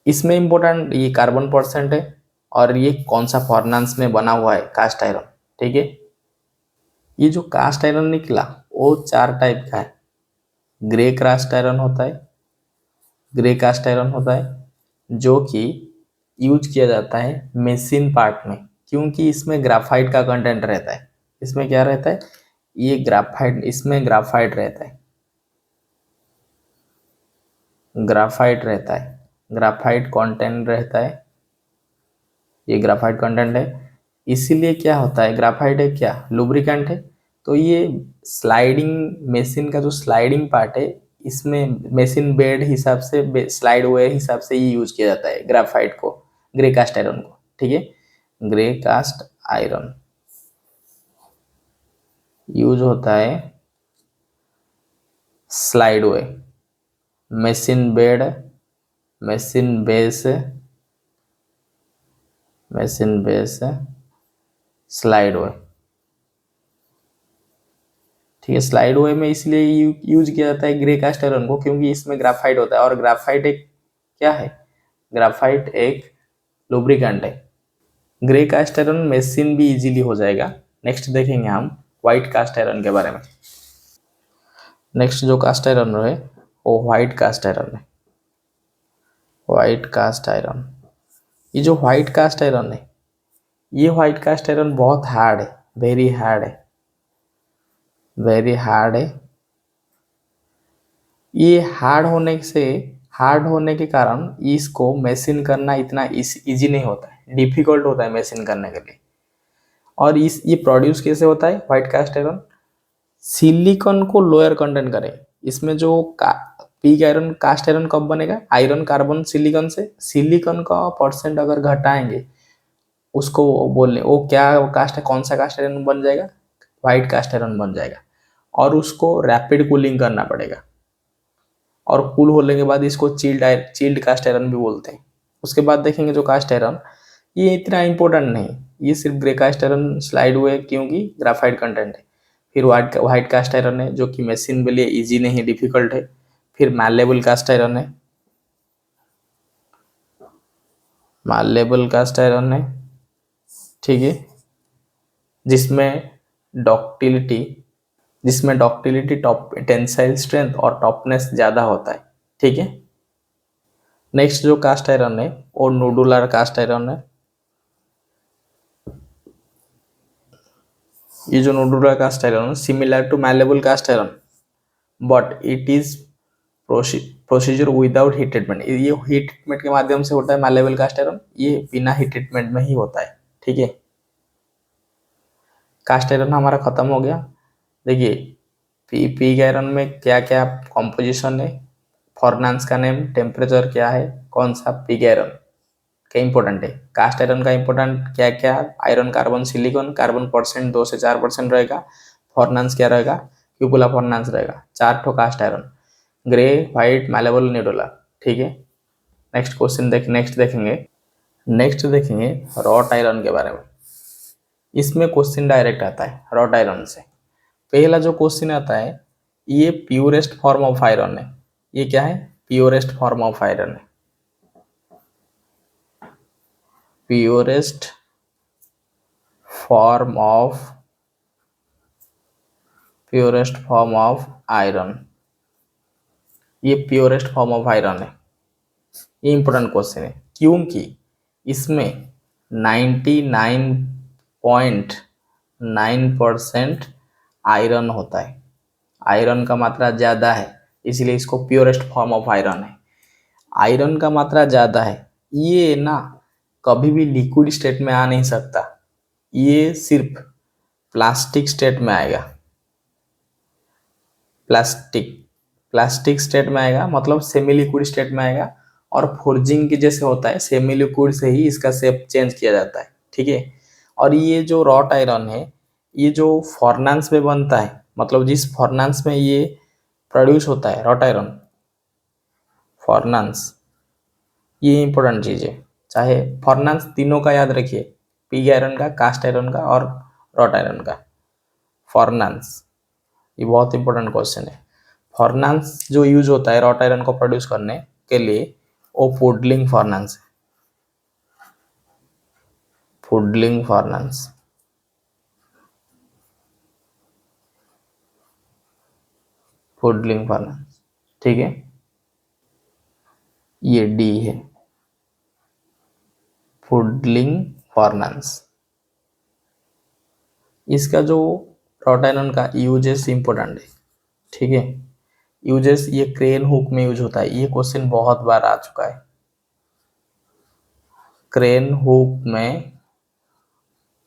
इसमें इम्पोर्टेंट ये कार्बन परसेंट है और ये कौन सा फर्नेंस में बना हुआ है, कास्ट आयरन, ठीक है। ये जो कास्ट आयरन निकला वो 4 टाइप का है। ग्रे कास्ट आयरन होता है, ग्रे कास्ट आयरन होता है जो कि यूज किया जाता है मशीन पार्ट में, क्योंकि इसमें ग्राफाइट का कंटेंट रहता है। इसमें क्या रहता है, ये ग्राफाइट, इसमें ग्राफाइट रहता है, ग्राफाइट रहता है, ग्राफाइट कंटेंट रहता है, ये ग्राफाइट कंटेंट है। इसीलिए क्या होता है, ग्राफाइट है क्या, लुब्रिकेंट है। तो ये स्लाइडिंग, मशीन का जो स्लाइडिंग पार्ट है, इसमें मशीन बेड हिसाब से, स्लाइड हुए हिसाब से ये यूज किया जाता है ग्राफाइट को, ग्रे कास्ट आयरन को, ठीक है। ग्रे कास्ट आयरन यूज होता है slide way, machine bed, machine base, machine base, slide way, ठीक है। स्लाइड वे में इसलिए यूज किया जाता है ग्रे कास्ट आयरन को क्योंकि इसमें ग्राफाइट होता है। और ग्राफाइट एक क्या है, ग्राफाइट एक लुब्रिकेंट है। ग्रे कास्ट आयरन मशीन भी इजीली हो जाएगा। नेक्स्ट देखेंगे हम व्हाइट कास्ट आयरन के बारे में। नेक्स्ट जो कास्ट आयरन है वो व्हाइट कास्ट आयरन है, व्हाइट कास्ट आयरन। ये जो व्हाइट कास्ट आयरन है, ये व्हाइट कास्ट आयरन बहुत हार्ड है, वेरी हार्ड है, वेरी हार्ड है। ये हार्ड होने के कारण इसको मशीन करना इतना इजी नहीं होता है, डिफिकल्ट होता है मशीन करने के लिए। और इस ये प्रोड्यूस कैसे होता है व्हाइट कास्ट आयरन? सिलिकॉन को लोअर कंटेंट करें। इसमें जो पिग आयरन कास्ट आयरन कब बनेगा? आयरन कार्बन सिलिकॉन से। सिलिकॉन का परसेंट अगर घटाएंगे उसको बोलने वो क्या कास्ट है, कौन सा कास्ट आयरन बन जाएगा? व्हाइट कास्ट आयरन बन जाएगा। और उसको रैपिड कूलिंग करना पड़ेगा, और कूल होने के बाद इसको चिल्ड कास्ट आयरन भी बोलते हैं। उसके बाद देखेंगे जो कास्ट आयरन, ये इतना इंपॉर्टेंट नहीं, ये सिर्फ ग्रे कास्ट आयरन स्लाइड हुए क्योंकि ग्राफाइट कंटेंट है। फिर व्हाइट कास्ट आयरन है जो कि मशीन के लिए इजी नहीं, डिफिकल्ट है। फिर मैलेबल कास्ट आयरन है, मैलेबल कास्ट आयरन है, ठीक है, जिसमें डक्टिलिटी टॉप टेंसाइल स्ट्रेंथ और टॉपनेस ज़्यादा होता है, ठीक है। नेक्स्ट जो कास्ट आयरन है वो नोडुलर कास्ट आयरन है। ये जो nodular cast iron similar to malleable cast iron, but it is procedure without heat treatment. ये हीट ट्रीटमेंट के माध्यम से होता है मैलेबल कास्ट आयरन, ये बिना हीट ट्रीटमेंट में ही होता है, ठीक है। कास्ट आयरन हमारा खत्म हो गया। देखिए पिग आयरन में क्या क्या कॉम्पोजिशन है, फॉर्नांस का नेम, टेम्परेचर क्या है, कौन सा पिग आयरन क्या इंपॉर्टेंट है। कास्ट आयरन का इंपॉर्टेंट क्या क्या? Iron carbon silicon, carbon percent 2 से 4% रहेगा। फॉर्नांस क्या रहेगा? क्यूपुला फॉर्नांस रहेगा। 4 ठो cast iron, grey, white, malleable, nodular, ठीक है। नेक्स्ट देखेंगे रॉट आयरन के बारे में। इसमें क्वेश्चन डायरेक्ट आता है रॉट आयरन से। पहला जो क्वेश्चन आता है, ये प्योरेस्ट फॉर्म ऑफ आयरन है। ये क्या है? प्योरेस्ट फॉर्म ऑफ आयरन है, प्योरेस्ट फॉर्म ऑफ आयरन। ये प्योरेस्ट फॉर्म ऑफ आयरन है। ये इंपॉर्टेंट क्वेश्चन है क्योंकि इसमें 99.9% आयरन होता है। आयरन का मात्रा ज़्यादा है, इसलिए इसको प्योरेस्ट फॉर्म ऑफ आयरन है। आयरन का मात्रा ज़्यादा है, ये ना कभी भी लिक्विड स्टेट में आ नहीं सकता, ये सिर्फ प्लास्टिक स्टेट में आएगा। प्लास्टिक स्टेट में आएगा, मतलब सेमी लिक्विड स्टेट में आएगा। और फोर्जिंग के जैसे होता है, सेमी लिक्विड से ही इसका शेप चेंज किया जाता है, ठीक है। और ये जो रॉट आयरन है, ये जो फॉर्नांस में बनता है, मतलब जिस फॉर्नांस में ये प्रोड्यूस होता है रॉट आयरन, फॉर्नांस, ये इंपॉर्टेंट चीज़ है। चाहे फॉर्नांस तीनों का याद रखिए, पिग आयरन का, कास्ट आयरन का और रॉट आयरन का। फॉर्नांस ये बहुत इंपॉर्टेंट क्वेश्चन है। फॉर्नांस जो यूज होता है रॉट आयरन को प्रोड्यूस करने के लिए, वो पुडलिंग फॉर्नांस है। पुडलिंग फॉर्नांस, पुडलिंग फॉर्नांस, ठीक है। ये डी है, पुडलिंग फॉर्नांस। इसका जो रॉट आयरन का यूजेस इंपॉर्टेंट है, ठीक है। यूजेस, ये क्रेन हुक में यूज होता है। ये क्वेश्चन बहुत बार आ चुका है। क्रेन हुक में,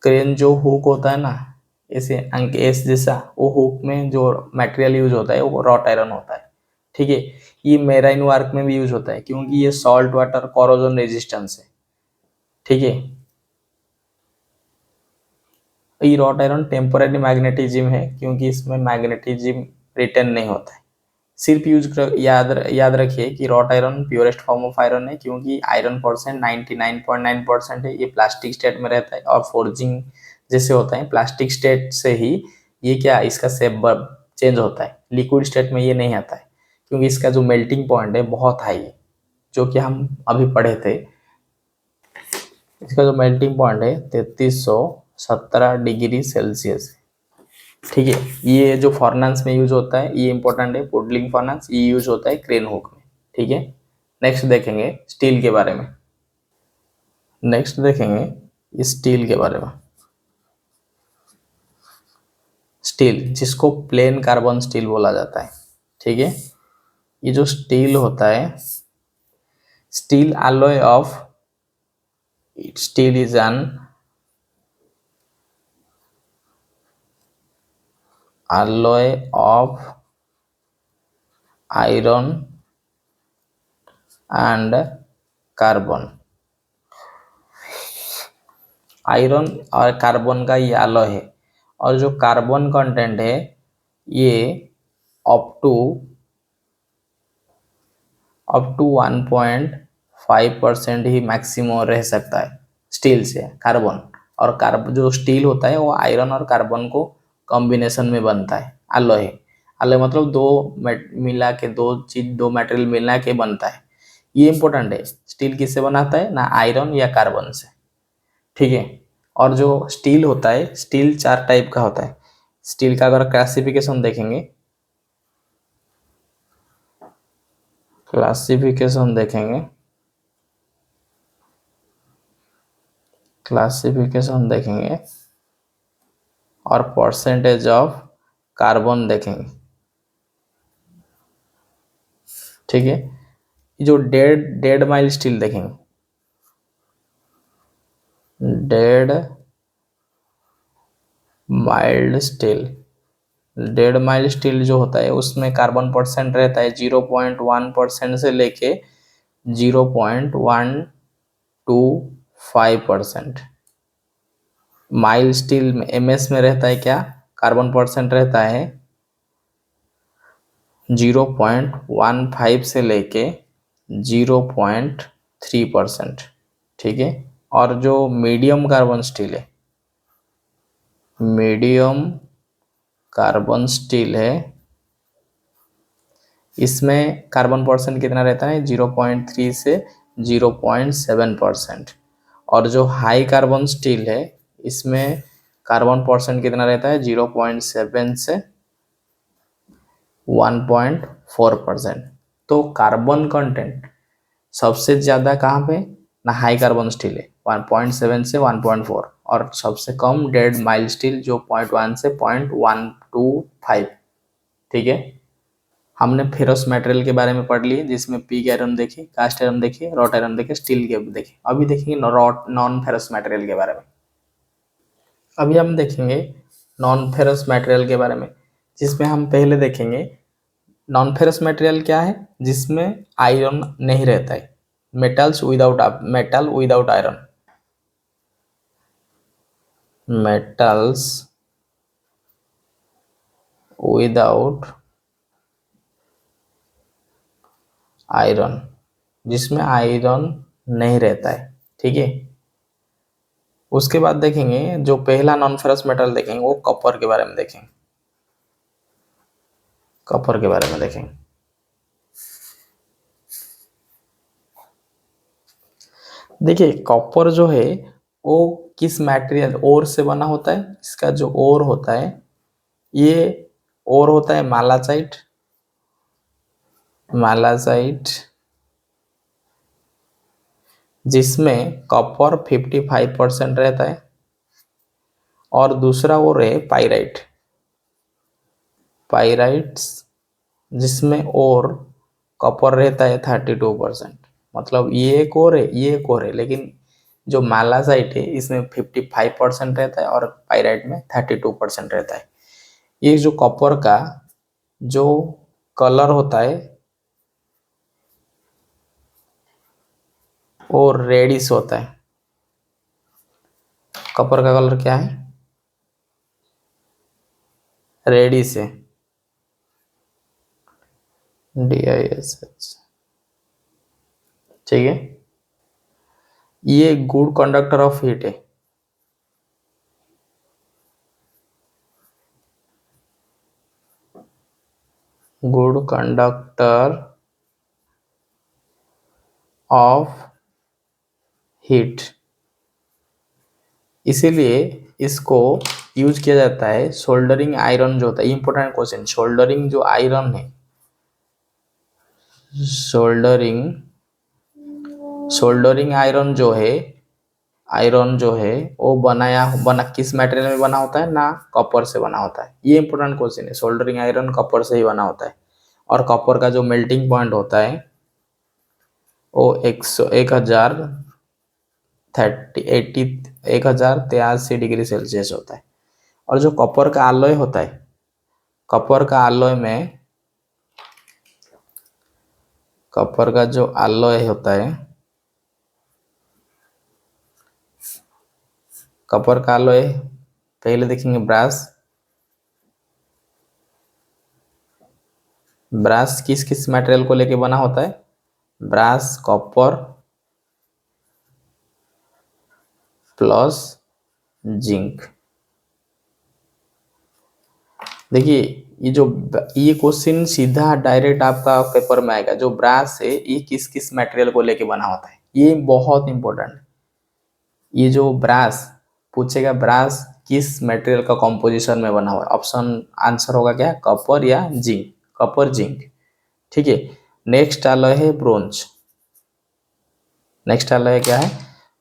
क्रेन जो हुक होता है ना, ऐसे अंक एस जैसा, वो हुक में जो मटेरियल यूज होता है वो रॉट आयरन होता है, ठीक है। ये मेराइन वर्क में भी यूज होता है क्योंकि ये सॉल्ट वाटर कोरोजन रेजिस्टेंस है, ठीक है। ये रॉट आयरन टेम्पोररी मैग्नेटिज्म है क्योंकि इसमें मैग्नेटिज्म रिटर्न नहीं होता है। सिर्फ याद रखिए कि wrought iron purest form of iron है क्योंकि आयरन परसेंट 99.9% है। ये प्लास्टिक स्टेट में रहता है और फोर्जिंग जैसे होता है प्लास्टिक स्टेट से ही ये क्या इसका शेप चेंज होता है। लिक्विड स्टेट में ये नहीं आता है क्योंकि इसका जो मेल्टिंग पॉइंट है बहुत हाई है, जो कि हम अभी पढ़े थे। इसका जो मेल्टिंग पॉइंट है 3317 डिग्री सेल्सियस, ठीक है। ये जो फॉर्नांस में यूज होता है ये इंपॉर्टेंट है, पुडलिंग फॉर्नांस, ये यूज होता है क्रेन हुक में, ठीक है। नेक्स्ट देखेंगे स्टील के बारे में। नेक्स्ट देखेंगे स्टील के बारे में। स्टील, जिसको प्लेन कार्बन स्टील बोला जाता है। ठीक है, ये जो स्टील होता है, steel alloy of steel is an alloy of iron and carbon. Iron और कार्बन का ये alloy है, और जो कार्बन कंटेंट है ये अप टू 1.5% ही मैक्सिमम रह सकता है स्टील से, कार्बन। और कार्बन जो स्टील होता है वो आयरन और कार्बन को कॉम्बिनेशन में बनता है, alloy है। alloy मतलब मिला के दो मटेरियल मिला के बनता है। ये इंपॉर्टेंट है, स्टील किससे बनाता है, ना आयरन या कार्बन से। ठीक है, और जो स्टील होता है, स्टील 4 टाइप का होता है। स्टील का अगर क्लासिफिकेशन देखेंगे और परसेंटेज ऑफ कार्बन देखेंगे। ठीक है, जो डेड माइल स्टील देखेंगे, डेड माइल स्टील जो होता है उसमें कार्बन परसेंट रहता है 0.1% से लेके 0.125%। माइल स्टील में एमएस में रहता है क्या, कार्बन परसेंट रहता है 0.15 से लेके 0.3%। ठीक है, और जो मीडियम कार्बन स्टील है, इसमें कार्बन परसेंट कितना रहता है, 0.3 से 0.7%। और जो हाई कार्बन स्टील है, इसमें कार्बन परसेंट कितना रहता है, 0.7 से 1.4%। तो कार्बन कंटेंट सबसे ज़्यादा कहाँ पे, ना हाई कार्बन स्टील है 1.7 से 1.4, और सबसे कम डेड माइल स्टील जो 0.1 से 0.125। ठीक है, हमने फेरस मटेरियल के बारे में पढ़ लिए, जिसमें पिग आयरन देखे, कास्ट आयरन देखे, रॉट आयरन देखे, स्टील के देखे। अभी देखेंगे नॉन फेरस मटेरियल के बारे में। अभी हम देखेंगे नॉन फेरस मटेरियल के बारे में, जिसमें हम पहले देखेंगे नॉन फेरस मटेरियल क्या है, जिसमें आयरन नहीं रहता है। Metal without iron, metals without iron, जिसमें आयरन नहीं रहता है। ठीक है, उसके बाद देखेंगे जो पहला नॉन फेरस मेटल देखेंगे वो कॉपर के बारे में देखेंगे। देखिए, कॉपर जो है वो किस मटेरियल, ओर से बना होता है। इसका जो ओर होता है, ये ओर होता है मालासाइट, जिसमें कॉपर 55% रहता है। और दूसरा ओर है पाइराइट्स, जिसमें और कॉपर रहता है 32%। मतलब ये एक और है, लेकिन जो मालासाइट है इसमें 55% रहता है और पाइराइट में 32% रहता है। ये जो कॉपर का जो कलर होता है वो रेडिश होता है। कॉपर का कलर क्या है, रेडिश है, DISH। ठीक है, ये गुड कंडक्टर ऑफ हीट है। गुड कंडक्टर ऑफ हीट, इसीलिए इसको यूज किया जाता है। सोल्डरिंग आयरन जो होता है, इंपॉर्टेंट क्वेश्चन, सोल्डरिंग जो आयरन है, सोल्डरिंग आयरन जो है आयरन जो है वो बना किस मटेरियल में बना होता है ना, कॉपर से बना होता है। ये इंपॉर्टेंट क्वेश्चन है, सोल्डरिंग आयरन कॉपर से ही बना होता है। और कॉपर का जो मेल्टिंग पॉइंट होता है वो 1083 होता है। और जो कॉपर का alloy होता है, कॉपर का alloy में कॉपर का जो alloy होता है, कॉपर का alloy पहले देखेंगे ब्रास। ब्रास किस किस मटेरियल को लेके बना होता है, ब्रास कॉपर प्लस जिंक। देखिए ये क्वेश्चन सीधा डायरेक्ट आपका पेपर में आएगा। जो ब्रास है ये किस किस मटेरियल को लेके बना होता है, ये बहुत इंपॉर्टेंट है। ये जो ब्रास पूछेगा, ब्रास किस मटेरियल का कॉम्पोजिशन में बना हुआ है, ऑप्शन आंसर होगा क्या, कॉपर या जिंक, कॉपर जिंक। ठीक है। नेक्स्ट अलॉय है ब्रोंज। नेक्स्ट अलॉय क्या है,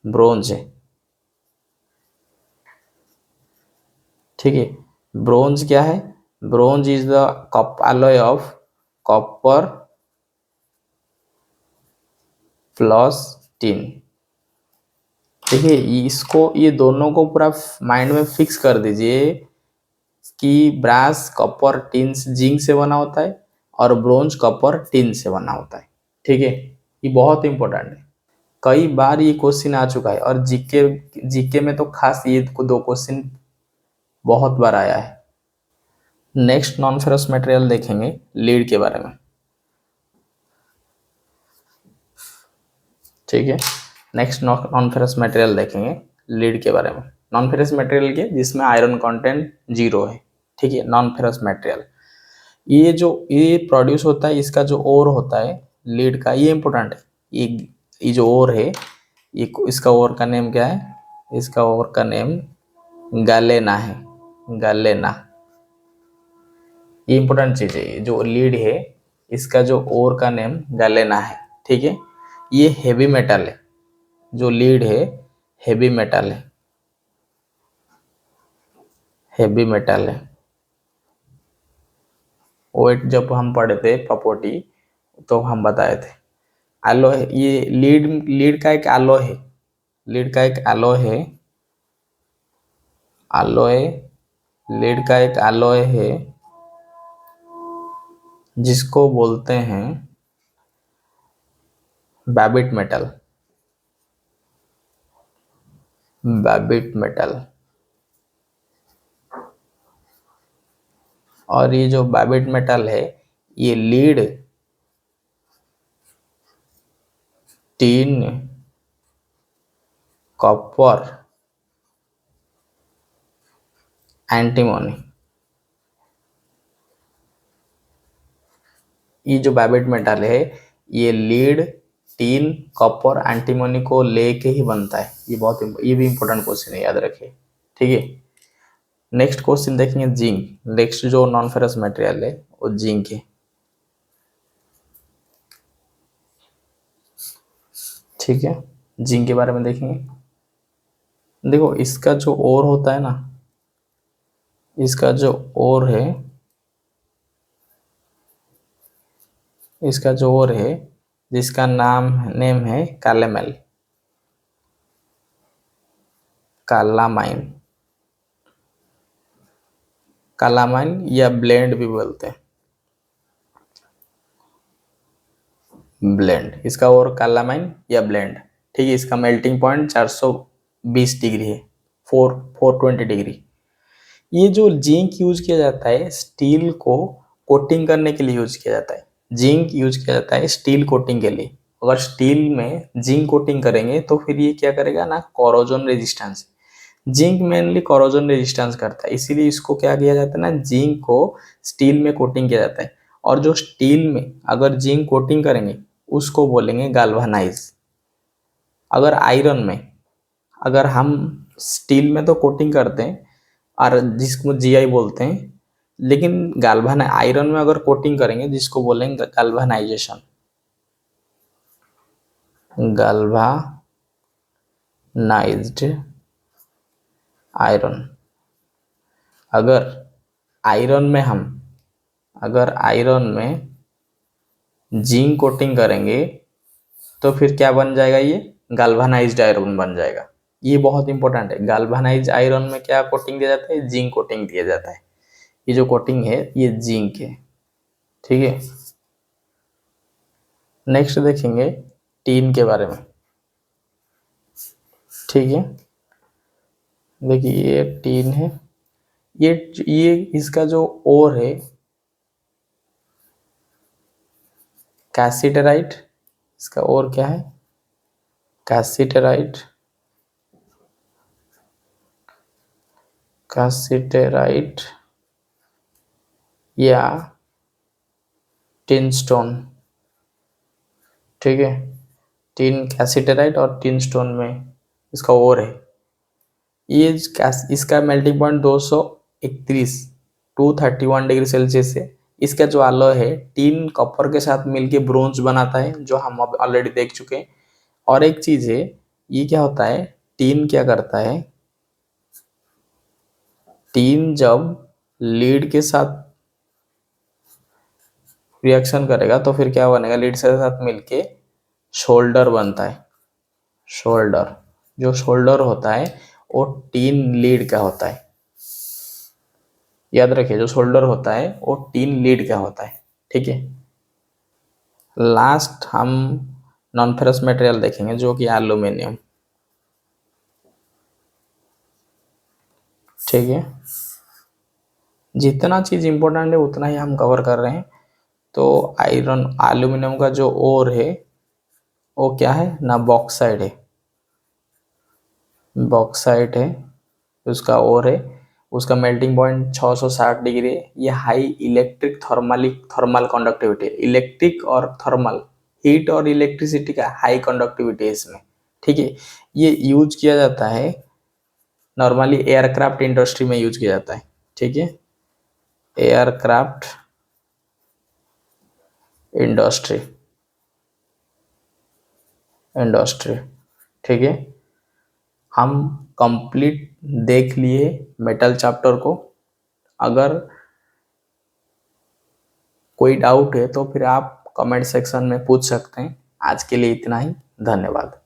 ब्रोंज है। ठीक है। ब्रोंज क्या है, bronze is the alloy of copper plus tin. देखिए इसको, ये दोनों को पूरा माइंड में फिक्स कर दीजिए कि ब्रास कॉपर टिन जिंक से बना होता है और ब्रोंज कॉपर टिन से बना होता है। ठीक है, ये बहुत इंपॉर्टेंट है, कई बार ये क्वेश्चन आ चुका है। और जीके जीके में तो खास ये दो क्वेश्चन बहुत बार आया है। नेक्स्ट नॉन फेरस मटेरियल देखेंगे, लीड के बारे में। ठीक है, नेक्स्ट नॉन फेरस मटेरियल देखेंगे लीड के बारे में। नॉन फेरस मटेरियल के जिसमें आयरन कंटेंट 0 है। ठीक है, नॉन फेरस मटेरियल ये प्रोड्यूस होता है, इसका जो ओर होता है लीड का, ये इंपॉर्टेंट है। ये जो ओर है, ये इसका ओर का नेम क्या है, इसका ओर का नेम गैलेना है, गैलेना। ये इंपॉर्टेंट चीज है, जो लीड है इसका जो ओर का नेम गैलेना है। ठीक है, ये हेवी मेटल है, जो लीड है हेवी मेटल है, हेवी मेटल है। वेट जब हम पढ़े थे प्रॉपर्टी तो हम बताए थे। एलॉय, ये लीड का एक एलॉय है, लीड का एक एलॉय है, एलॉय लीड का एक एलॉय है जिसको बोलते हैं बैबिट मेटल, बैबिट मेटल। और ये जो बैबिट मेटल है ये लीड, टीन, कॉपर, एंटीमोनी, ये जो बैबिट मेटल है ये लीड, टीन, कॉपर, एंटीमोनी को लेके ही बनता है। ये भी इंपॉर्टेंट क्वेश्चन है, याद रखिए। ठीक है, नेक्स्ट क्वेश्चन देखेंगे जिंक। नेक्स्ट जो नॉन फेरस मटेरियल है वो जिंक है। ठीक है, जिंक के बारे में देखेंगे। देखो इसका जो ओर होता है ना, इसका जो ओर है, इसका जो ओर है जिसका नेम है कैलेमल, कालामाइन, कालामाइन या ब्लेंड भी बोलते हैं, ब्लेंड। इसका और कालामाइन या ब्लेंड। ठीक है, इसका मेल्टिंग पॉइंट 420 डिग्री है, 420 डिग्री। ये जो जिंक यूज किया जाता है स्टील को कोटिंग करने के लिए यूज किया जाता है। जिंक यूज किया जाता है स्टील कोटिंग के लिए। अगर स्टील में जिंक कोटिंग करेंगे तो फिर ये क्या करेगा ना, corrosion resistance. Zinc mainly corrosion resistance करता है, इसीलिए इसको क्या किया जाता है ना, जिंक को स्टील में कोटिंग किया जाता है। और जो स्टील में अगर जिंक कोटिंग करेंगे उसको बोलेंगे गाल्वानाइज। अगर आयरन में, अगर हम स्टील में तो कोटिंग करते हैं और जिसको जीआई बोलते हैं, लेकिन गाल्वान आयरन में अगर कोटिंग करेंगे जिसको बोलेंगे गाल्वानाइजेशन, नाइज्ड आयरन। अगर आयरन में जिंक कोटिंग करेंगे तो फिर क्या बन जाएगा, ये गाल्वानाइज्ड आयरन बन जाएगा। ये बहुत इंपॉर्टेंट है। गाल्वानाइज्ड आयरन में क्या कोटिंग दिया जाता है, जिंक कोटिंग दिया जाता है। ये जो कोटिंग है ये जिंक है, ठीक है। नेक्स्ट देखेंगे टीन के बारे में, ठीक है। देखिए ये टीन है, ये इसका जो ओर है कैसिटराइट, इसका ओर क्या है, कैसिटराइट, कैसिटराइट या टिन स्टोन, ठीक है। टिन कैसिटराइट और टिन स्टोन में इसका ओर है। ये इसका मेल्टिंग पॉइंट 231 डिग्री सेल्सियस है। इसका जो अलॉय है टिन कॉपर के साथ मिलके ब्रोंज बनाता है, जो हम अब ऑलरेडी देख चुके हैं। और एक चीज है, ये क्या होता है, टिन क्या करता है, टिन जब लीड के साथ रिएक्शन करेगा तो फिर क्या बनेगा, लीड के साथ मिलके शोल्डर बनता है। शोल्डर, जो शोल्डर होता है वो टिन लीड का होता है। याद रखिए, जो शोल्डर होता है वो टिन लीड का होता है, ठीक है। लास्ट हम नॉन फेरस मटेरियल देखेंगे जो कि एल्यूमिनियम, ठीक है। जितना चीज इंपॉर्टेंट है उतना ही हम कवर कर रहे हैं। तो आयरन एल्यूमिनियम का जो ओर है वो क्या है ना, बॉक्साइड है, बॉक्साइट है उसका ओर है। उसका मेल्टिंग पॉइंट 660 डिग्री है। ये हाई इलेक्ट्रिक थर्मल कंडक्टिविटी है। इलेक्ट्रिक और थर्मल, हीट और इलेक्ट्रिसिटी का हाई कंडक्टिविटी है इसमें, ठीक है। ये यूज किया जाता है नॉर्मली एयरक्राफ्ट इंडस्ट्री में यूज किया जाता है, ठीक है। एयरक्राफ्ट इंडस्ट्री, ठीक है। हम कंप्लीट देख लिए मेटल चैप्टर को। अगर कोई डाउट है तो फिर आप कमेंट सेक्शन में पूछ सकते हैं। आज के लिए इतना ही, धन्यवाद।